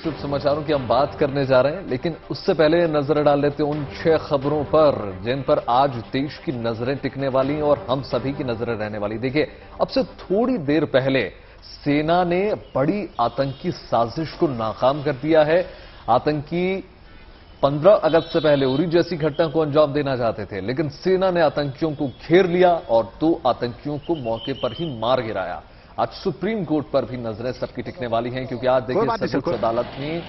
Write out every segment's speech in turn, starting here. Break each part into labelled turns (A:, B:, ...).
A: शुभ समाचारों की हम बात करने जा रहे हैं, लेकिन उससे पहले नजर डाल लेते हैं उन 6 खबरों पर जिन पर आज देश की नजरें टिकने वाली हैं और हम सभी की नजरें रहने वाली। देखिए, अब से थोड़ी देर पहले सेना ने बड़ी आतंकी साजिश को नाकाम कर दिया है। आतंकी 15 अगस्त से पहले उरी जैसी घटना को अंजाम देना चाहते थे, लेकिन सेना ने आतंकियों को घेर लिया और 2 आतंकियों को मौके पर ही मार गिराया। आज सुप्रीम कोर्ट पर भी नजरें सबकी टिकने वाली हैं, क्योंकि आज देखिए सर्वोच्च अदालत में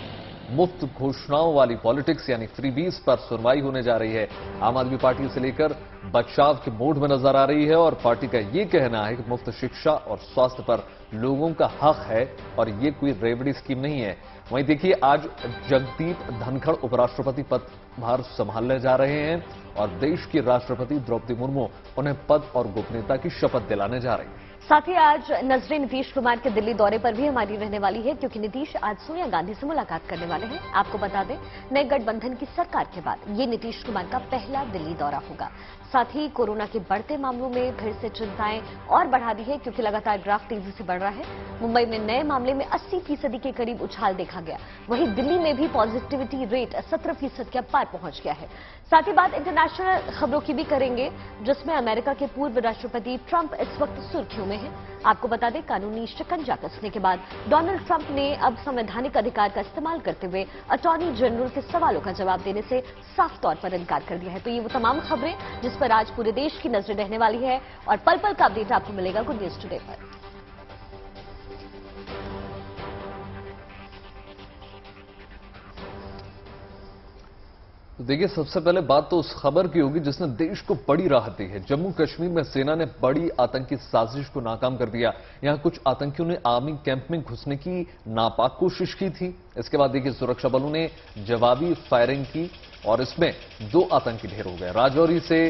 A: मुफ्त घोषणाओं वाली पॉलिटिक्स यानी फ्रीबीज पर सुनवाई होने जा रही है। आम आदमी पार्टी से लेकर बचाव के मोड में नजर आ रही है और पार्टी का यह कहना है कि मुफ्त शिक्षा और स्वास्थ्य पर लोगों का हक है और ये कोई रेवड़ी स्कीम नहीं है। वहीं देखिए, आज जगदीप धनखड़ उपराष्ट्रपति पदभार संभालने जा रहे हैं और देश की राष्ट्रपति द्रौपदी मुर्मू उन्हें पद और गोपनीयता की शपथ दिलाने जा रही हैं।
B: साथ ही आज नजरें नीतीश कुमार के दिल्ली दौरे पर भी हमारी रहने वाली है, क्योंकि नीतीश आज सोनिया गांधी से मुलाकात करने वाले हैं। आपको बता दें, नए गठबंधन की सरकार के बाद ये नीतीश कुमार का पहला दिल्ली दौरा होगा। साथ ही कोरोना के बढ़ते मामलों में फिर से चिंताएं और बढ़ा दी है, क्योंकि लगातार ग्राफ तेजी से बढ़ रहा है। मुंबई में नए मामले में 80% के करीब उछाल देखा गया। वहीं दिल्ली में भी पॉजिटिविटी रेट 17% के पार पहुंच गया है। साथ ही बात इंटरनेशनल खबरों की भी करेंगे, जिसमें अमेरिका के पूर्व राष्ट्रपति ट्रंप इस वक्त सुर्खियों में है। आपको बता दें, कानूनी शिकंजा कसने के बाद डोनाल्ड ट्रंप ने अब संवैधानिक अधिकार का इस्तेमाल करते हुए अटॉर्नी जनरल के सवालों का जवाब देने से साफ तौर पर इनकार कर दिया है। तो ये वो तमाम खबरें जिस पर आज पूरे देश की नजरें रहने वाली है और पल पल का अपडेट आपको मिलेगा गुड न्यूज टुडे पर।
A: तो देखिए, सबसे पहले बात तो उस खबर की होगी जिसने देश को बड़ी राहत दी है। जम्मू कश्मीर में सेना ने बड़ी आतंकी साजिश को नाकाम कर दिया। यहां कुछ आतंकियों ने आर्मी कैंप में घुसने की नापाक कोशिश की थी। इसके बाद देखिए, सुरक्षा बलों ने जवाबी फायरिंग की और इसमें 2 आतंकी ढेर हो गए। राजौरी से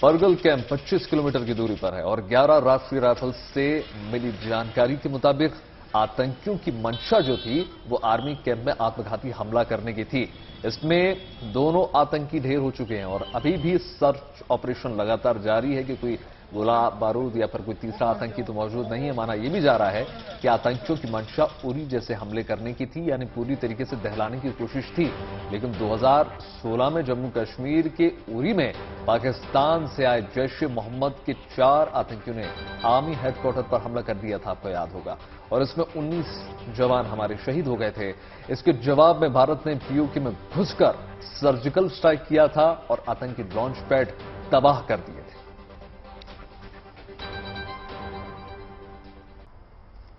A: परगल कैंप 25 किलोमीटर की दूरी पर है और 11 राष्ट्रीय राइफल्स से मिली जानकारी के मुताबिक आतंकियों की मंशा जो थी वो आर्मी कैंप में आत्मघाती हमला करने की थी। इसमें दोनों आतंकी ढेर हो चुके हैं और अभी भी सर्च ऑपरेशन लगातार जारी है कि कोई गोला बारूद या फिर कोई तीसरा आतंकी तो मौजूद नहीं है। माना यह भी जा रहा है कि आतंकियों की मंशा उरी जैसे हमले करने की थी, यानी पूरी तरीके से दहलाने की कोशिश थी। लेकिन 2016 में जम्मू कश्मीर के उरी में पाकिस्तान से आए जैश ए मोहम्मद के 4 आतंकियों ने आर्मी हेडक्वार्टर पर हमला कर दिया था, आपको याद होगा, और इसमें 19 जवान हमारे शहीद हो गए थे। इसके जवाब में भारत ने पीओके में घुसकर सर्जिकल स्ट्राइक किया था और आतंकी लॉन्च पैड तबाह कर दिए थे।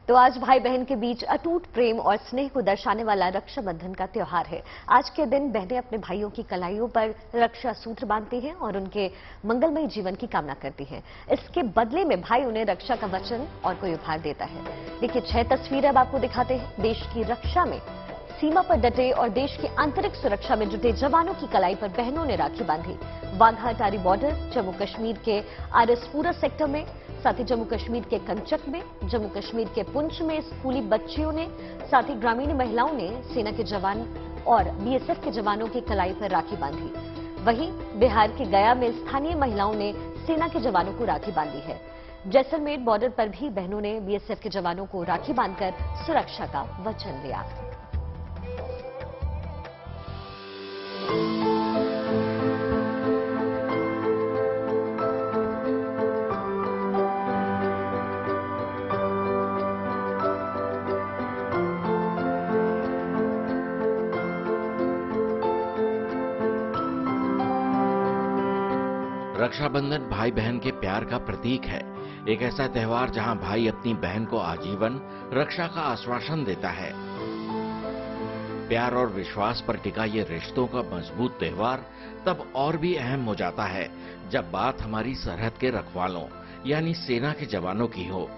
B: तो आज भाई बहन के बीच अटूट प्रेम और स्नेह को दर्शाने वाला रक्षाबंधन का त्योहार है। आज के दिन बहनें अपने भाइयों की कलाइयों पर रक्षा सूत्र बांधती हैं और उनके मंगलमय जीवन की कामना करती हैं। इसके बदले में भाई उन्हें रक्षा का वचन और कोई उपहार देता है। देखिए, 6 तस्वीरें अब आपको दिखाते हैं। देश की रक्षा में सीमा पर डटे और देश की आंतरिक सुरक्षा में जुटे जवानों की कलाई पर बहनों ने राखी बांधी। वाघा अटारी बॉर्डर, जम्मू कश्मीर के आरएसपुरा सेक्टर में, साथ ही जम्मू कश्मीर के कंचक में, जम्मू कश्मीर के पुंछ में स्कूली बच्चियों ने, साथ ही ग्रामीण महिलाओं ने सेना के जवान और बीएसएफ के जवानों की कलाई पर राखी बांधी। वहीं बिहार के गया में स्थानीय महिलाओं ने सेना के जवानों को राखी बांधी है। जैसलमेर बॉर्डर पर भी बहनों ने बीएसएफ के जवानों को राखी बांधकर सुरक्षा का वचन लिया।
C: रक्षाबंधन भाई बहन के प्यार का प्रतीक है। एक ऐसा त्योहार जहां भाई अपनी बहन को आजीवन रक्षा का आश्वासन देता है। प्यार और विश्वास पर टिका ये रिश्तों का मजबूत त्योहार तब और भी अहम हो जाता है जब बात हमारी सरहद के रखवालों यानी सेना के जवानों की हो।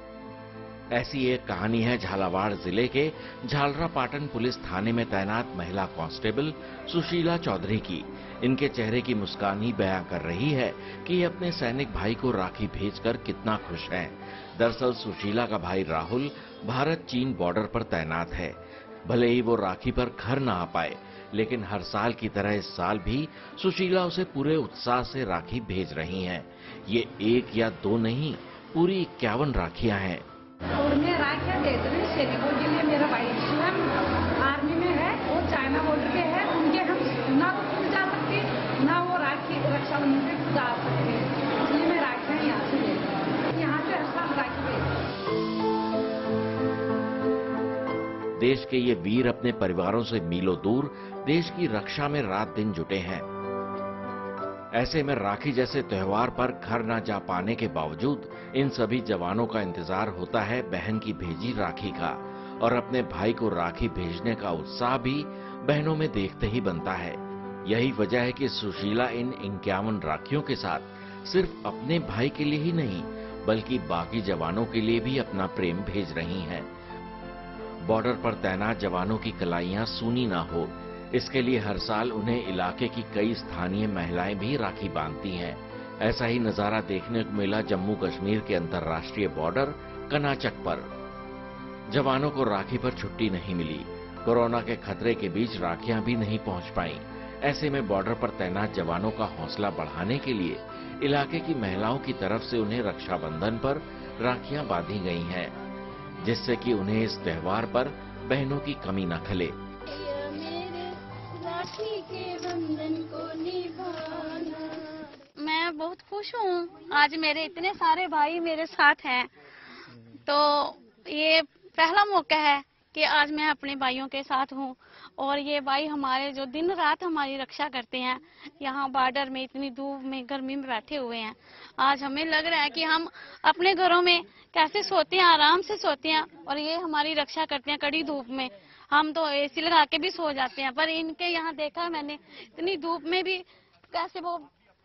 C: ऐसी एक कहानी है झालावाड़ जिले के झालरापाटन पुलिस थाने में तैनात महिला कांस्टेबल सुशीला चौधरी की। इनके चेहरे की मुस्कान ही बयां कर रही है कि ये अपने सैनिक भाई को राखी भेजकर कितना खुश हैं। दरअसल सुशीला का भाई राहुल भारत चीन बॉर्डर पर तैनात है। भले ही वो राखी पर घर न आ पाए, लेकिन हर साल की तरह इस साल भी सुशीला उसे पूरे उत्साह से राखी भेज रही हैं। ये 1 या 2 नहीं, पूरी 51 राखियां हैं।
D: और मैं राखियां देते हैं सैनिकों के लिए। मेरा भाई स्वयं आर्मी जा सकते हैं, इसलिए मैं राखियाँ यहाँ से लेती हूँ। यहाँ से अच्छा राखी भेजती हूँ।
C: देश के ये वीर अपने परिवारों से मीलों दूर देश की रक्षा में रात दिन जुटे हैं। ऐसे में राखी जैसे त्योहार पर घर न जा पाने के बावजूद इन सभी जवानों का इंतजार होता है बहन की भेजी राखी का, और अपने भाई को राखी भेजने का उत्साह भी बहनों में देखते ही बनता है। यही वजह है कि सुशीला इन 51 राखियों के साथ सिर्फ अपने भाई के लिए ही नहीं बल्कि बाकी जवानों के लिए भी अपना प्रेम भेज रही हैं। बॉर्डर पर तैनात जवानों की कलाइयां सूनी ना हो, इसके लिए हर साल उन्हें इलाके की कई स्थानीय महिलाएं भी राखी बांधती हैं। ऐसा ही नजारा देखने को मिला जम्मू कश्मीर के अंतर्राष्ट्रीय बॉर्डर कनाचक पर। जवानों को राखी पर छुट्टी नहीं मिली। कोरोना के खतरे के बीच राखियां भी नहीं पहुंच पाईं। ऐसे में बॉर्डर पर तैनात जवानों का हौसला बढ़ाने के लिए इलाके की महिलाओं की तरफ से उन्हें रक्षाबंधन पर राखियां बांधी गई हैं, जिससे कि उन्हें इस त्योहार पर बहनों की कमी न खले।
E: मैं बहुत खुश हूँ, आज मेरे इतने सारे भाई मेरे साथ हैं, तो ये पहला मौका है कि आज मैं अपने भाइयों के साथ हूँ। और ये भाई हमारे जो दिन रात हमारी रक्षा करते हैं, यहाँ बॉर्डर में इतनी धूप में गर्मी में बैठे हुए हैं। आज हमें लग रहा है कि हम अपने घरों में कैसे सोते हैं, आराम से सोते हैं, और ये हमारी रक्षा करते हैं कड़ी धूप में। हम तो एसी लगा के भी सो जाते हैं, पर इनके यहाँ देखा मैंने इतनी धूप में भी कैसे वो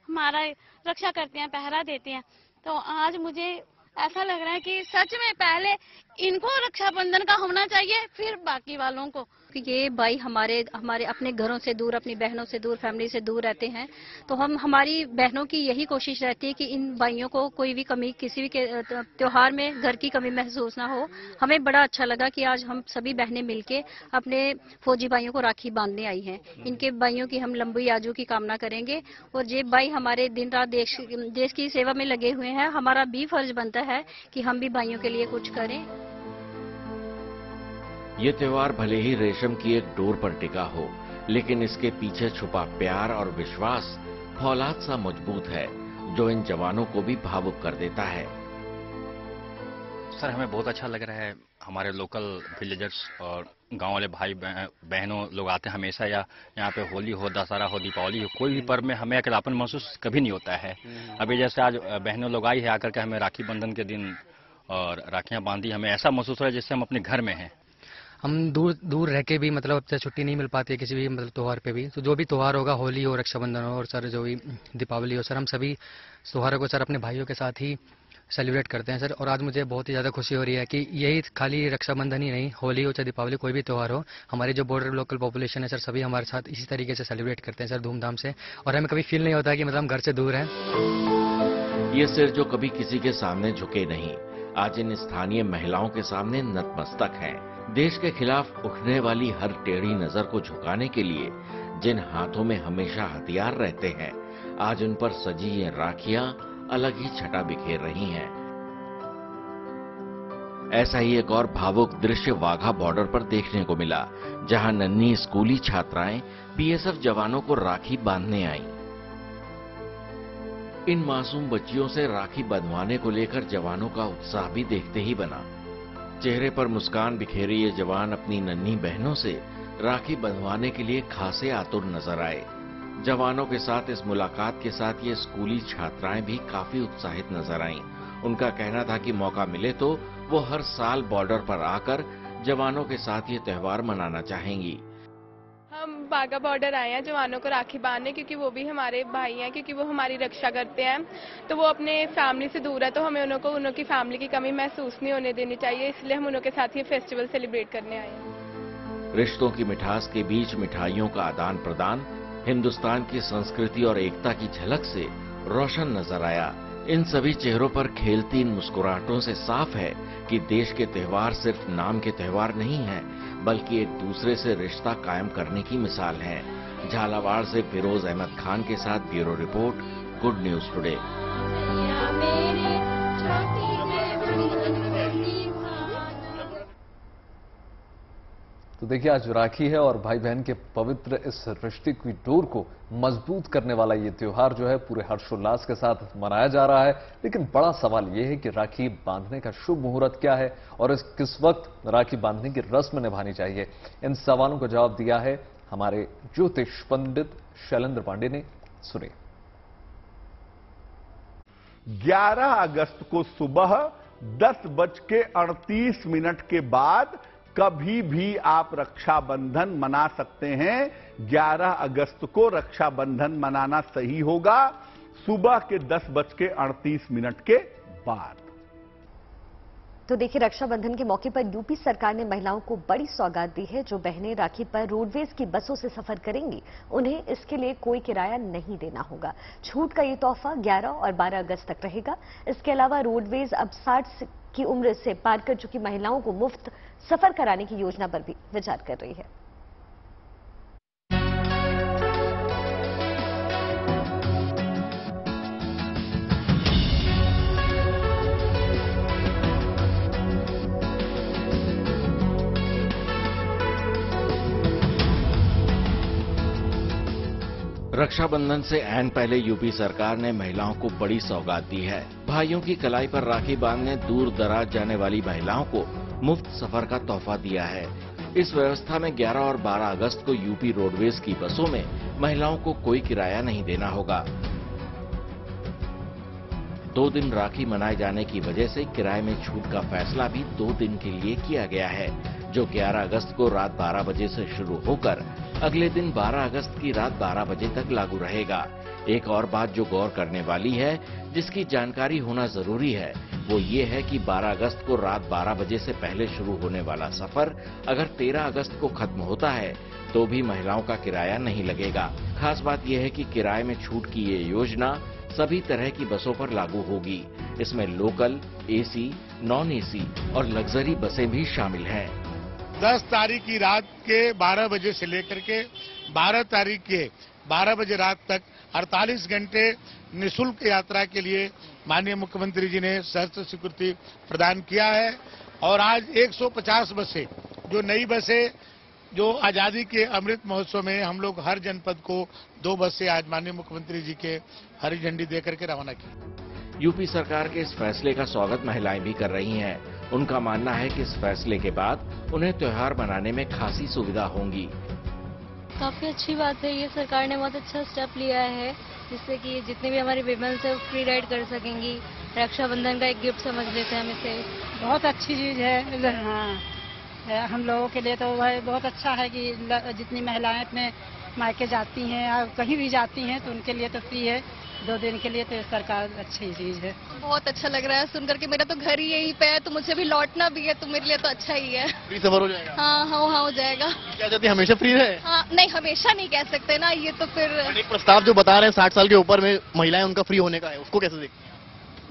E: हमारा रक्षा करते हैं, पहरा देते हैं। तो आज मुझे ऐसा लग रहा है कि सच में पहले इनको रक्षाबंधन का होना चाहिए, फिर बाकी वालों को।
F: ये भाई हमारे अपने घरों से दूर, अपनी बहनों से दूर, फैमिली से दूर रहते हैं, तो हमारी बहनों की यही कोशिश रहती है कि इन भाइयों को कोई भी कमी, किसी भी त्योहार में घर की कमी महसूस ना हो। हमें बड़ा अच्छा लगा कि आज हम सभी बहनें मिलके अपने फौजी भाइयों को राखी बांधने आई हैं। इनके भाइयों की हम लंबी आयु की कामना करेंगे, और ये भाई हमारे दिन रात देश की सेवा में लगे हुए हैं। हमारा भी फर्ज बनता है कि हम भी भाइयों के लिए कुछ करें।
C: ये त्योहार भले ही रेशम की एक डोर पर टिका हो, लेकिन इसके पीछे छुपा प्यार और विश्वास फौलाद सा मजबूत है, जो इन जवानों को भी भावुक कर देता है।
G: सर, हमें बहुत अच्छा लग रहा है। हमारे लोकल विलेजर्स और गांव वाले भाई बहनों लोग आते हैं हमेशा, या यहाँ पे होली हो, दशहरा हो, दीपावली हो, कोई भी पर्व में हमें अकेलापन महसूस कभी नहीं होता है। अभी जैसे आज बहनों लोग आई है आकर के हमें राखी बंधन के दिन और राखियां बांधी, हमें ऐसा महसूस हो रहा है जैसे हम अपने घर में हैं।
H: हम दूर रह के भी मतलब अब छुट्टी नहीं मिल पाती है किसी भी मतलब त्योहार पे भी, तो जो भी त्योहार होगा, होली हो, रक्षाबंधन हो, और सर जो भी दीपावली हो, सर हम सभी त्योहारों को सर अपने भाइयों के साथ ही सेलिब्रेट करते हैं सर। और आज मुझे बहुत ही ज़्यादा खुशी हो रही है कि यही खाली रक्षाबंधन ही नहीं, होली हो चाहे दीपावली, कोई भी त्योहार हो, हमारे जो बॉर्डर लोकल पॉपुलेशन है सर, सभी हमारे साथ इसी तरीके से सेलिब्रेट करते हैं सर, धूमधाम से। और हमें कभी फील नहीं होता कि मतलब हम घर से दूर हैं।
C: ये सिर जो कभी किसी के सामने झुके नहीं, आज इन स्थानीय महिलाओं के सामने नतमस्तक हैं। देश के खिलाफ उठने वाली हर टेढ़ी नजर को झुकाने के लिए जिन हाथों में हमेशा हथियार रहते हैं, आज उन पर सजी ये राखियां अलग ही छटा बिखेर रही हैं। ऐसा ही एक और भावुक दृश्य वाघा बॉर्डर पर देखने को मिला, जहां नन्ही स्कूली छात्राएं बीएसएफ जवानों को राखी बांधने आईं। इन मासूम बच्चियों से राखी बंधवाने को लेकर जवानों का उत्साह भी देखते ही बना। चेहरे पर मुस्कान बिखेरे ये जवान अपनी नन्ही बहनों से राखी बंधवाने के लिए खासे आतुर नजर आए। जवानों के साथ इस मुलाकात के साथ ये स्कूली छात्राएं भी काफी उत्साहित नजर आईं। उनका कहना था कि मौका मिले तो वो हर साल बॉर्डर पर आकर जवानों के साथ ये त्योहार मनाना चाहेंगी।
I: हम बाघा बॉर्डर आए हैं जवानों को राखी बांधने, क्योंकि वो भी हमारे भाई हैं, क्योंकि वो हमारी रक्षा करते हैं। तो वो अपने फैमिली से दूर है, तो हमें उनकी फैमिली की कमी महसूस नहीं होने देनी चाहिए, इसलिए हम उनके साथ ये फेस्टिवल सेलिब्रेट करने आए हैं।
C: रिश्तों की मिठास के बीच मिठाइयों का आदान प्रदान हिंदुस्तान की संस्कृति और एकता की झलक से रोशन नजर आया। इन सभी चेहरों पर खेलती इन मुस्कुराहटों से साफ है कि देश के त्योहार सिर्फ नाम के त्योहार नहीं हैं, बल्कि एक दूसरे से रिश्ता कायम करने की मिसाल है। झालावाड़ से फिरोज अहमद खान के साथ bureau report, good news today.
A: तो देखिए, आज राखी है और भाई बहन के पवित्र इस रिश्ते की डोर को मजबूत करने वाला ये त्योहार जो है पूरे हर्षोल्लास के साथ मनाया जा रहा है। लेकिन बड़ा सवाल ये है कि राखी बांधने का शुभ मुहूर्त क्या है और किस वक्त राखी बांधने की रस्म निभानी चाहिए। इन सवालों का जवाब दिया है हमारे ज्योतिष पंडित शैलेंद्र पांडे ने। सुनिए।
J: 11 अगस्त को सुबह 10:38 के बाद कभी भी आप रक्षाबंधन मना सकते हैं। 11 अगस्त को रक्षाबंधन मनाना सही होगा सुबह के 10:38 के बाद।
B: तो देखिए, रक्षाबंधन के मौके पर यूपी सरकार ने महिलाओं को बड़ी सौगात दी है। जो बहनें राखी पर रोडवेज की बसों से सफर करेंगी उन्हें इसके लिए कोई किराया नहीं देना होगा। छूट का ये तोहफा 11 और 12 अगस्त तक रहेगा। इसके अलावा रोडवेज अब 60 की उम्र से पार कर चुकी महिलाओं को मुफ्त सफर कराने की योजना पर भी विचार कर रही है।
C: रक्षाबंधन से ऐन पहले यूपी सरकार ने महिलाओं को बड़ी सौगात दी है। भाइयों की कलाई पर राखी बांधने दूर दराज जाने वाली महिलाओं को मुफ्त सफर का तोहफा दिया है। इस व्यवस्था में 11 और 12 अगस्त को यूपी रोडवेज की बसों में महिलाओं को कोई किराया नहीं देना होगा। 2 दिन राखी मनाए जाने की वजह से किराए में छूट का फैसला भी 2 दिन के लिए किया गया है, जो 11 अगस्त को रात 12 बजे से शुरू होकर अगले दिन 12 अगस्त की रात 12 बजे तक लागू रहेगा। एक और बात जो गौर करने वाली है, जिसकी जानकारी होना जरूरी है, वो ये है कि 12 अगस्त को रात 12 बजे से पहले शुरू होने वाला सफर अगर 13 अगस्त को खत्म होता है तो भी महिलाओं का किराया नहीं लगेगा। खास बात यह है कि किराए में छूट की ये योजना सभी तरह की बसों पर लागू होगी। इसमें लोकल, एसी, नॉन एसी और लग्जरी बसें भी शामिल हैं।
K: 10 तारीख की रात के 12 बजे से लेकर के 12 तारीख के 12 बजे रात तक 48 घंटे निःशुल्क यात्रा के लिए माननीय मुख्यमंत्री जी ने सहर्ष स्वीकृति प्रदान किया है। और आज 150 बसें, जो नई बसें, जो आजादी के अमृत महोत्सव में हम लोग हर जनपद को 2 बसें आज माननीय मुख्यमंत्री जी के हरी झंडी देकर के रवाना की।
C: यूपी सरकार के इस फैसले का स्वागत महिलाएं भी कर रही हैं। उनका मानना है कि इस फैसले के बाद उन्हें त्योहार मनाने में खासी सुविधा होंगी।
F: काफी अच्छी बात है, ये सरकार ने बहुत अच्छा स्टेप लिया है, जिससे कि जितने भी हमारी विमेंस है फ्री राइड कर सकेंगी। रक्षाबंधन का एक गिफ्ट समझ लेते हैं हम इसे।
D: बहुत अच्छी चीज है। हाँ, हम लोगों के लिए तो वह बहुत अच्छा है कि जितनी महिलाएं अपने मायके जाती हैं या कहीं भी जाती हैं तो उनके लिए तो फ्री है 2 दिन के लिए। तो सरकार अच्छी चीज है।
E: बहुत अच्छा लग रहा है सुनकर के। मेरा तो घर ही यहीं पे है, तो मुझे भी लौटना भी है, तो मेरे लिए तो अच्छा ही है।
L: फ्री सफर हो जाएगा?
E: हाँ हो जाएगा।
L: क्या चाहती है, हमेशा फ्री रहे?
E: हाँ, नहीं हमेशा नहीं कह सकते ना, ये तो फिर
L: एक प्रस्ताव जो बता रहे हैं 60 साल के ऊपर में महिलाएं उनका फ्री होने का है, उसको कैसे देखते हैं?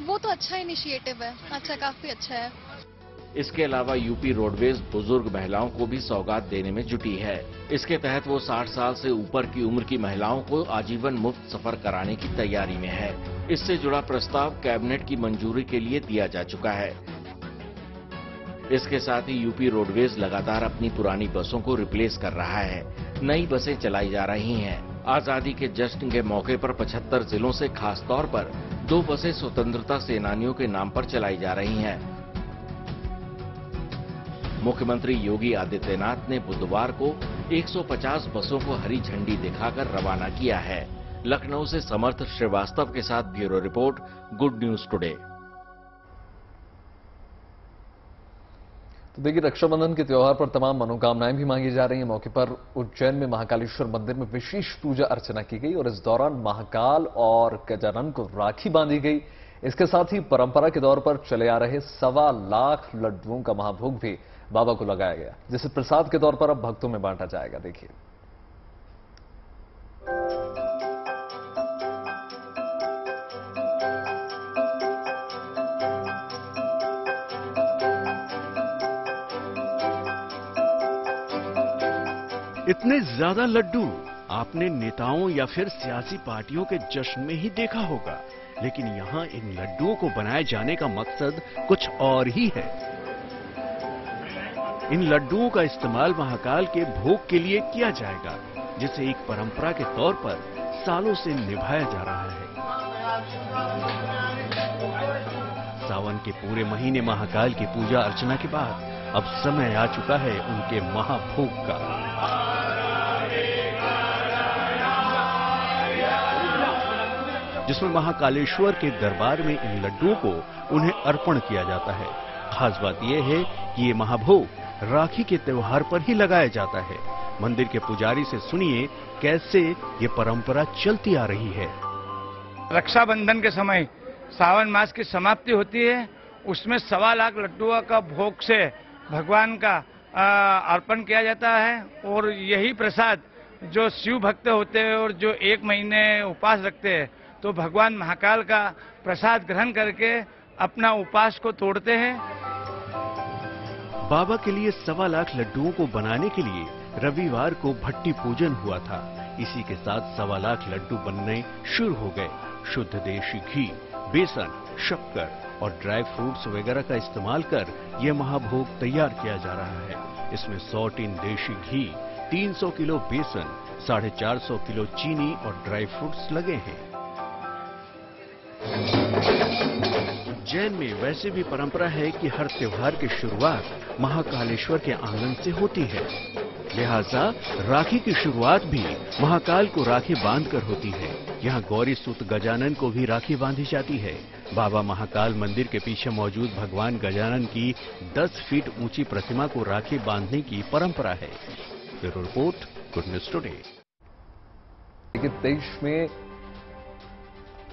E: वो तो अच्छा इनिशिएटिव है, अच्छा, काफी अच्छा है।
C: इसके अलावा यूपी रोडवेज बुजुर्ग महिलाओं को भी सौगात देने में जुटी है। इसके तहत वो 60 साल से ऊपर की उम्र की महिलाओं को आजीवन मुफ्त सफर कराने की तैयारी में है। इससे जुड़ा प्रस्ताव कैबिनेट की मंजूरी के लिए दिया जा चुका है। इसके साथ ही यूपी रोडवेज लगातार अपनी पुरानी बसों को रिप्लेस कर रहा है। नई बसें चलाई जा रही हैं। आजादी के जश्न के मौके पर 75 जिलों से खास तौर पर 2 बसें स्वतंत्रता सेनानियों के नाम पर चलाई जा रही हैं। मुख्यमंत्री योगी आदित्यनाथ ने बुधवार को 150 बसों को हरी झंडी दिखाकर रवाना किया है। लखनऊ से समर्थ श्रीवास्तव के साथ bureau report, good news today.
A: तो देखिए, रक्षाबंधन के त्योहार पर तमाम मनोकामनाएं भी मांगी जा रही हैं। मौके पर उज्जैन में महाकालेश्वर मंदिर में विशेष पूजा अर्चना की गई और इस दौरान महाकाल और गजानन को राखी बांधी गई। इसके साथ ही परंपरा के दौर पर चले आ रहे 1.25 लाख लड्डुओं का महाभोग भी बाबा को लगाया गया, जिसे प्रसाद के तौर पर अब भक्तों में बांटा जाएगा। देखिए,
M: इतने ज्यादा लड्डू आपने नेताओं या फिर सियासी पार्टियों के जश्न में ही देखा होगा, लेकिन यहाँ इन लड्डुओं को बनाए जाने का मकसद कुछ और ही है। इन लड्डुओं का इस्तेमाल महाकाल के भोग के लिए किया जाएगा, जिसे एक परंपरा के तौर पर सालों से निभाया जा रहा है। सावन के पूरे महीने महाकाल की पूजा अर्चना के बाद अब समय आ चुका है उनके महाभोग का। जिसमें महाकालेश्वर के दरबार में इन लड्डुओं को उन्हें अर्पण किया जाता है। खास बात यह है कि ये महाभोग राखी के त्योहार पर ही लगाया जाता है। मंदिर के पुजारी से सुनिए कैसे ये परंपरा चलती आ रही है।
N: रक्षाबंधन के समय सावन मास की समाप्ति होती है, उसमें 1.25 लाख लड्डुओं का भोग से भगवान का अर्पण किया जाता है। और यही प्रसाद जो शिव भक्त होते हैं और जो 1 महीने उपवास रखते हैं, तो भगवान महाकाल का प्रसाद ग्रहण करके अपना उपवास को तोड़ते हैं।
M: बाबा के लिए 1.25 लाख लड्डुओं को बनाने के लिए रविवार को भट्टी पूजन हुआ था। इसी के साथ 1.25 लाख लड्डू बनने शुरू हो गए। शुद्ध देशी घी, बेसन, शक्कर और ड्राई फ्रूट्स वगैरह का इस्तेमाल कर यह महाभोग तैयार किया जा रहा है। इसमें 100 टीन देशी घी, 300 किलो बेसन, 450 किलो चीनी और ड्राई फ्रूट्स लगे हैं। उज्जैन में वैसे भी परंपरा है कि हर त्योहार की शुरुआत महाकालेश्वर के आंगन से होती है। लिहाजा राखी की शुरुआत भी महाकाल को राखी बांधकर होती है। यहाँ गौरी सूत गजानन को भी राखी बांधी जाती है। बाबा महाकाल मंदिर के पीछे मौजूद भगवान गजानन की 10 फीट ऊंची प्रतिमा को राखी बांधने की परंपरा है। Bureau report, good news today.
A: देश में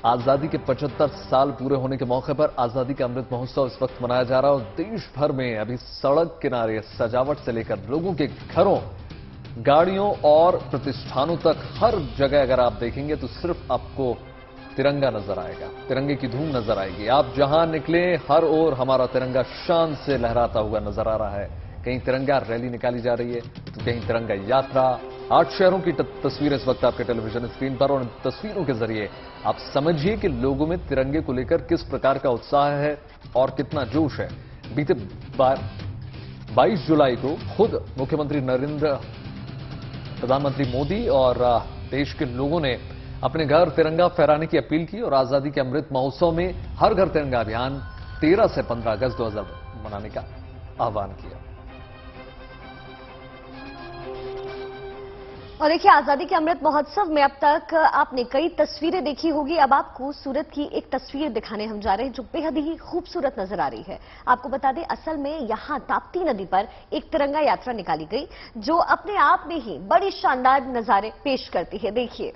A: आजादी के 75 साल पूरे होने के मौके पर आजादी का अमृत महोत्सव इस वक्त मनाया जा रहा है और देश भर में अभी सड़क किनारे सजावट से लेकर लोगों के घरों, गाड़ियों और प्रतिष्ठानों तक हर जगह अगर आप देखेंगे तो सिर्फ आपको तिरंगा नजर आएगा, तिरंगे की धूम नजर आएगी। आप जहां निकले हर ओर हमारा तिरंगा शान से लहराता हुआ नजर आ रहा है। कहीं तिरंगा रैली निकाली जा रही है तो कहीं तिरंगा यात्रा। 8 शहरों की तस्वीरें इस वक्त आपके टेलीविजन स्क्रीन पर और इन तस्वीरों के जरिए आप समझिए कि लोगों में तिरंगे को लेकर किस प्रकार का उत्साह है और कितना जोश है। बीते 22 जुलाई को खुद मुख्यमंत्री प्रधानमंत्री मोदी और देश के लोगों ने अपने घर तिरंगा फहराने की अपील की और आजादी के अमृत महोत्सव में हर घर तिरंगा अभियान 13 से 15 अगस्त 2000 मनाने का आह्वान किया।
B: और देखिए, आजादी के अमृत महोत्सव में अब तक आपने कई तस्वीरें देखी होगी। अब आपको सूरत की एक तस्वीर दिखाने हम जा रहे हैं जो बेहद ही खूबसूरत नजर आ रही है। आपको बता दें, असल में यहां ताप्ती नदी पर एक तिरंगा यात्रा निकाली गई जो अपने आप में ही बड़ी शानदार नजारे पेश करती है। देखिए,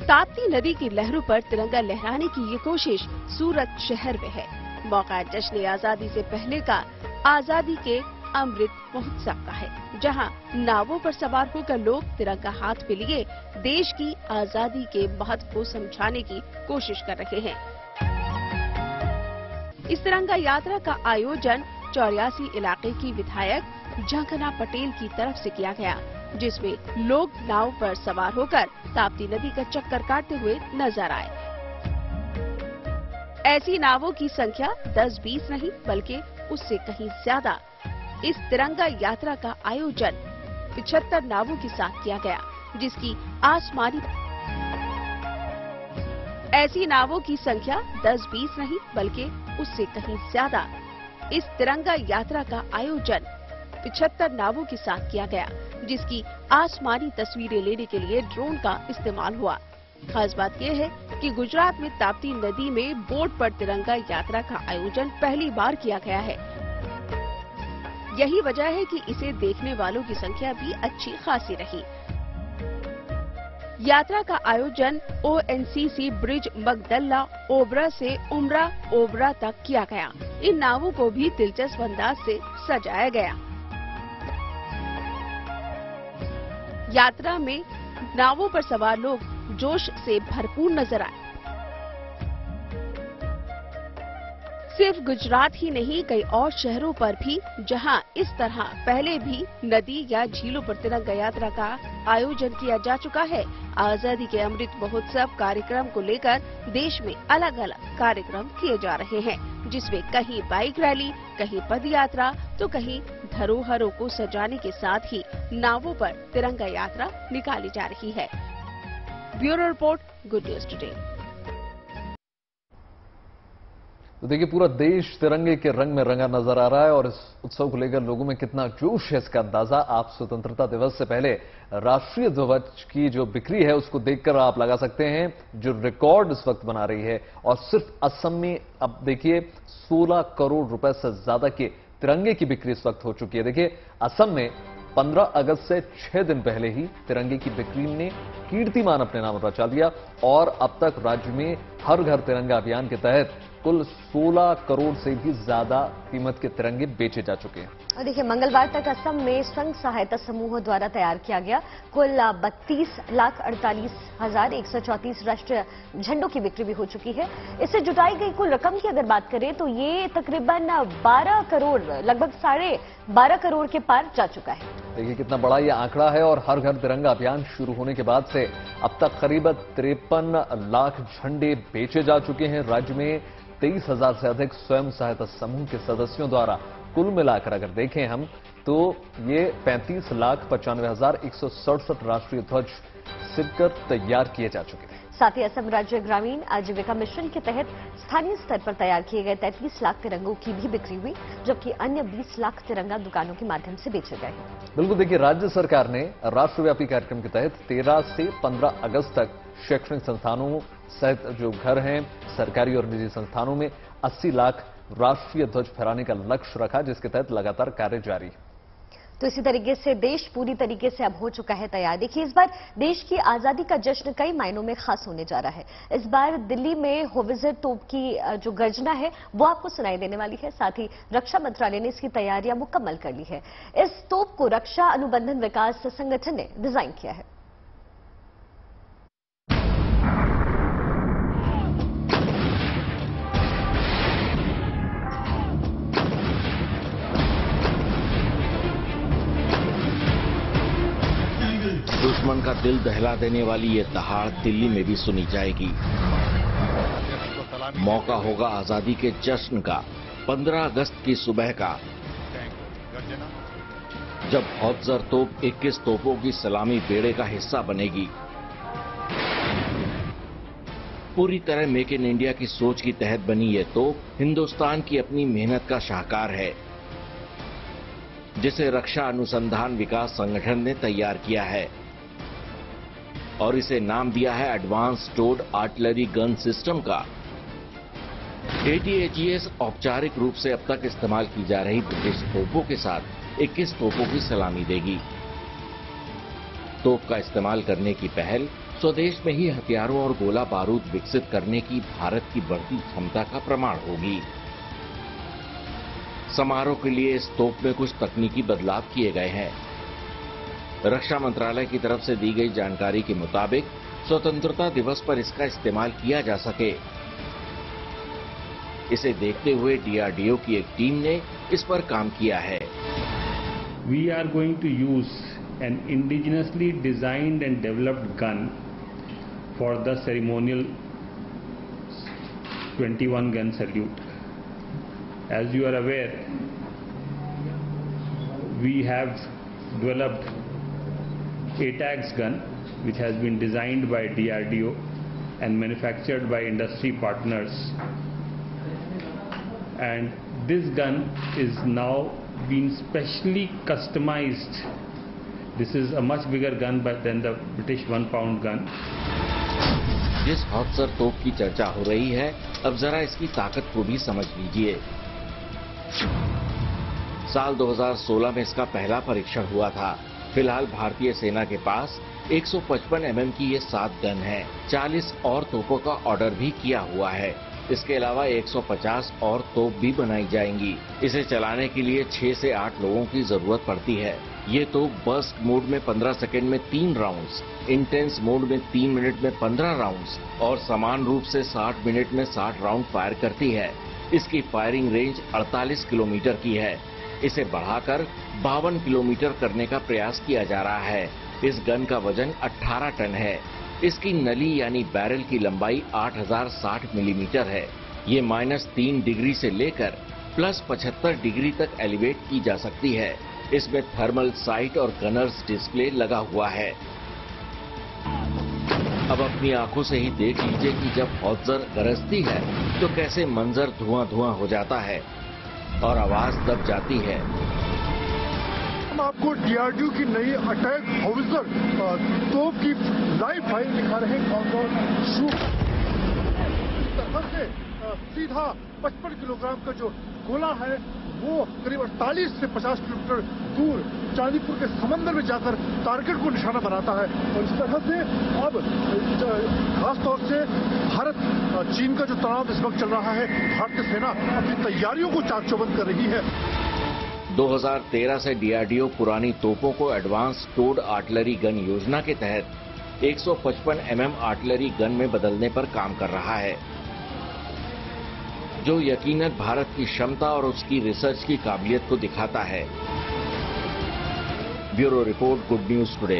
O: ताप्ती नदी की लहरों पर तिरंगा लहराने की ये कोशिश सूरत शहर में है। मौका जश्न आजादी से पहले का आजादी के अमृत महोत्सव का है, जहां नावों पर सवार होकर लोग तिरंगा हाथ में लिए देश की आजादी के महत्व को समझाने की कोशिश कर रहे हैं। इस तिरंगा यात्रा का आयोजन 84 इलाके की विधायक झंखना पटेल की तरफ से किया गया, जिसमें लोग नाव पर सवार होकर ताप्ती नदी का चक्कर काटते हुए नजर आए। ऐसी नावों की संख्या 10-20 नहीं बल्कि उससे कहीं ज्यादा। इस तिरंगा यात्रा का आयोजन 75 नावों के साथ किया गया, जिसकी आसमानी ऐसी नावों की संख्या 10-20 नहीं बल्कि उससे कहीं ज्यादा। इस तिरंगा यात्रा का आयोजन 75 नावों के साथ किया गया, जिसकी आसमानी तस्वीरें लेने के लिए ड्रोन का इस्तेमाल हुआ। खास बात यह है कि गुजरात में ताप्ती नदी में बोट पर तिरंगा यात्रा का आयोजन पहली बार किया गया है। यही वजह है कि इसे देखने वालों की संख्या भी अच्छी खासी रही। यात्रा का आयोजन ONCC ब्रिज मगदल्ला ओबरा से उमरा ओबरा तक किया गया। इन नावों को भी दिलचस्प अंदाज से सजाया गया। यात्रा में नावों पर सवार लोग जोश से भरपूर नजर आए। सिर्फ गुजरात ही नहीं, कई और शहरों पर भी जहां इस तरह पहले भी नदी या झीलों पर तिरंगा यात्रा का आयोजन किया जा चुका है। आजादी के अमृत महोत्सव कार्यक्रम को लेकर देश में अलग अलग कार्यक्रम किए जा रहे हैं, जिसमें कहीं बाइक रैली, कहीं पद यात्रा तो कहीं धरोहरों को सजाने के साथ ही नावों पर तिरंगा यात्रा निकाली जा रही है। Bureau report, good news today.
A: तो देखिए, पूरा देश तिरंगे के रंग में रंगा नजर आ रहा है और इस उत्सव को लेकर लोगों में कितना जोश है, इसका अंदाजा आप स्वतंत्रता दिवस से पहले राष्ट्रीय ध्वज की जो बिक्री है उसको देखकर आप लगा सकते हैं, जो रिकॉर्ड इस वक्त बना रही है। और सिर्फ असम में अब देखिए 16 करोड़ रुपए से ज्यादा के तिरंगे की बिक्री इस वक्त हो चुकी है। देखिए, असम में 15 अगस्त से 6 दिन पहले ही तिरंगे की बिक्री ने कीर्तिमान अपने नाम रचा दिया और अब तक राज्य में हर घर तिरंगा अभियान के तहत कुल 16 करोड़ से भी ज्यादा कीमत के तिरंगे बेचे जा चुके हैं।
B: और देखिए, मंगलवार तक असम में स्वयं सहायता समूहों द्वारा तैयार किया गया कुल 32,48,134 राष्ट्रीय झंडों की बिक्री भी हो चुकी है। इससे जुटाई गई कुल रकम की अगर बात करें तो ये तकरीबन 12 करोड़, लगभग 12.5 करोड़ के पार जा चुका है।
A: देखिए कितना बड़ा ये आंकड़ा है और हर घर तिरंगा अभियान शुरू होने के बाद से अब तक करीब 53 लाख झंडे बेचे जा चुके हैं। राज्य में 23,000 से अधिक स्वयं सहायता समूह के सदस्यों द्वारा कुल मिलाकर अगर देखें हम तो ये 35,95,167 राष्ट्रीय ध्वज सिलकर तैयार किए जा चुके हैं।
B: साथ ही असम राज्य ग्रामीण आजीविका मिशन के तहत स्थानीय स्तर पर तैयार किए गए 33 लाख तिरंगों की भी बिक्री हुई, जबकि अन्य 20 लाख तिरंगा दुकानों के माध्यम से बेचे गए।
A: बिल्कुल, देखिए राज्य सरकार ने राष्ट्रव्यापी कार्यक्रम के तहत 13 से 15 अगस्त तक शैक्षणिक संस्थानों सहित जो घर हैं सरकारी और निजी संस्थानों में 80 लाख राष्ट्रीय ध्वज फहराने का लक्ष्य रखा, जिसके तहत लगातार कार्य जारी है।
B: तो इसी तरीके से देश पूरी तरीके से अब हो चुका है तैयार। देखिए, इस बार देश की आजादी का जश्न कई मायनों में खास होने जा रहा है। इस बार दिल्ली में होवित्जर तोप की जो गर्जना है वो आपको सुनाई देने वाली है। साथ ही रक्षा मंत्रालय ने इसकी तैयारियां मुकम्मल कर ली है। इस तोप को रक्षा अनुबंधन विकास संगठन ने डिजाइन किया है।
C: दुश्मन का दिल दहला देने वाली ये दहाड़ दिल्ली में भी सुनी जाएगी। मौका होगा आजादी के जश्न का, 15 अगस्त की सुबह का, जब होवित्जर तोप 21 तोपों की सलामी बेड़े का हिस्सा बनेगी। पूरी तरह मेक इन इंडिया की सोच की तहत बनी ये तोप हिंदुस्तान की अपनी मेहनत का शाहकार है, जिसे रक्षा अनुसंधान विकास संगठन ने तैयार किया है और इसे नाम दिया है advance towed artillery gun system का। ATAGS औपचारिक रूप से अब तक इस्तेमाल की जा रही ब्रिटिश तोपों के साथ 21 तोपों की सलामी देगी। तोप का इस्तेमाल करने की पहल स्वदेश में ही हथियारों और गोला बारूद विकसित करने की भारत की बढ़ती क्षमता का प्रमाण होगी। समारोह के लिए इस तोप में कुछ तकनीकी बदलाव किए गए हैं। रक्षा मंत्रालय की तरफ से दी गई जानकारी के मुताबिक स्वतंत्रता दिवस पर इसका इस्तेमाल किया जा सके, इसे देखते हुए DRDO की एक टीम ने इस पर काम किया है।
P: We are going to use an indigenously designed and developed gun for the ceremonial 21 gun salute. As you are aware, we have developed ATAGS gun, which has been designed by DRDO and manufactured by industry partners. And this gun is now being specially customized. This is a much bigger gun than the British 1 pound gun.
C: जिस howitzer तोप की चर्चा हो रही है, अब जरा इसकी ताकत को भी समझ लीजिए। साल 2016 में इसका पहला परीक्षण हुआ था। फिलहाल भारतीय सेना के पास 155 mm की ये 7 गन है। 40 और तोपों का ऑर्डर भी किया हुआ है। इसके अलावा 150 और तोप भी बनाई जाएंगी। इसे चलाने के लिए 6 से 8 लोगों की जरूरत पड़ती है। ये तोप बर्स्ट मोड में 15 सेकेंड में 3 राउंड्स, इंटेंस मोड में 3 मिनट में 15 राउंड्स और समान रूप से 60 मिनट में 60 राउंड फायर करती है। इसकी फायरिंग रेंज 48 किलोमीटर की है। इसे बढ़ाकर 52 किलोमीटर करने का प्रयास किया जा रहा है। इस गन का वजन 18 टन है। इसकी नली यानी बैरल की लंबाई 8060 मिलीमीटर है। ये -3 डिग्री से लेकर +75 डिग्री तक एलिवेट की जा सकती है। इसमें थर्मल साइट और गनर्स डिस्प्ले लगा हुआ है। अब अपनी आंखों से ही देख लीजिए कि जब हौज़र गरजती है तो कैसे मंजर धुआं हो जाता है और आवाज दब जाती है।
Q: हम आपको DRDO की नई अटैक हाउज़र तोप की लाइव फायर दिखा रहे हैं। कौन शूट इस तरह से सीधा 55 किलोग्राम का जो गोला है वो करीब 48 से 50 किलोमीटर दूर चांदीपुर के समंदर में जाकर टारगेट को निशाना बनाता है। और इस तरह से अब खास तौर से भारत चीन का जो तनाव इस वक्त चल रहा है, भारतीय सेना अपनी तैयारियों को चाक चौबंद कर रही है।
C: 2013 से DRDO पुरानी तोपों को एडवांस टोड आर्टिलरी गन योजना के तहत 155 mm आर्टिलरी गन में बदलने पर काम कर रहा है, जो यकीनन भारत की क्षमता और उसकी रिसर्च की काबिलियत को दिखाता है। Bureau report, good news today.